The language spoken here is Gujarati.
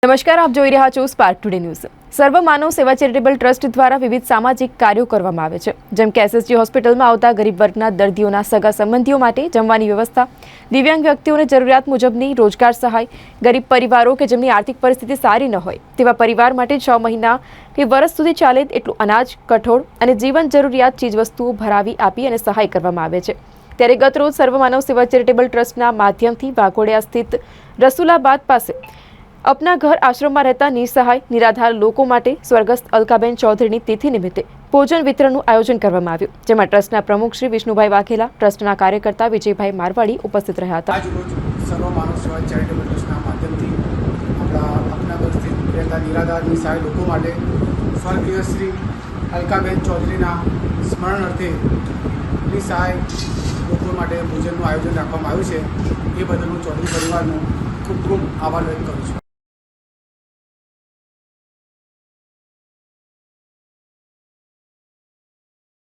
નમસ્કાર, આપ જોઈ રહ્યા છો સ્પાર્ક ટુડે ન્યૂઝ। સર્વ માનવ સેવા ચેરિટેબલ ટ્રસ્ટ દ્વારા વિવિધ સામાજિક કાર્યો કરવામાં આવે છે, જેમ કે એસએસજી હોસ્પિટલમાં આવતા ગરીબ વર્ગના દર્દીઓના સગા સંબંધીઓ માટે જમવાની વ્યવસ્થા, દિવ્યાંગ વ્યક્તિઓને જરૂરિયાત મુજબની રોજગાર સહાય, ગરીબ પરિવારો કે જેમની આર્થિક પરિસ્થિતિ સારી ન હોય તેવા પરિવાર માટે 6 મહિના કે વર્ષ સુધી ચાલે એટલું અનાજ, કઠોળ અને જીવન જરૂરિયાત ચીજવસ્તુઓ ભરાવી આપી અને સહાય કરવામાં આવે છે। ત્યારે ગતરોજ સર્વ માનવ સેવા ચેરિટેબલ ટ્રસ્ટના માધ્યમથી વાઘોડિયા સ્થિત રસુલાબાદ પાસે अपना घर आश्रम में रहता निसहाय निराधार लोगों माटे स्वर्गस्थ अलकाबेन चौधरी तिथि निमित्ते भोजन वितरण आयोजन करवामां आव्युं, जेमां ट्रस्टना प्रमुख श्री विष्णुभाई वाघेला, ट्रस्टना कार्यकर्ता विजयभाई मारवाड़ी उपस्थित रह्या हता। आज रोज सर्व मानव सेवा चैरिटेबल ट्रस्टना माध्यमथी आपणा अपना घर स्थित रहता निराधार निसहाय लोगों माटे स्वर्गीय श्री अलकाबेन चौधरीना स्मरणार्थे निसहाय लोगों माटे भोजनનું આયોજન રાખવામાં આવ્યું છે। એ બદલ હું ચૌધરી પરિવારનો ખૂબ ખૂબ આભાર વ્યક્ત કરું છું।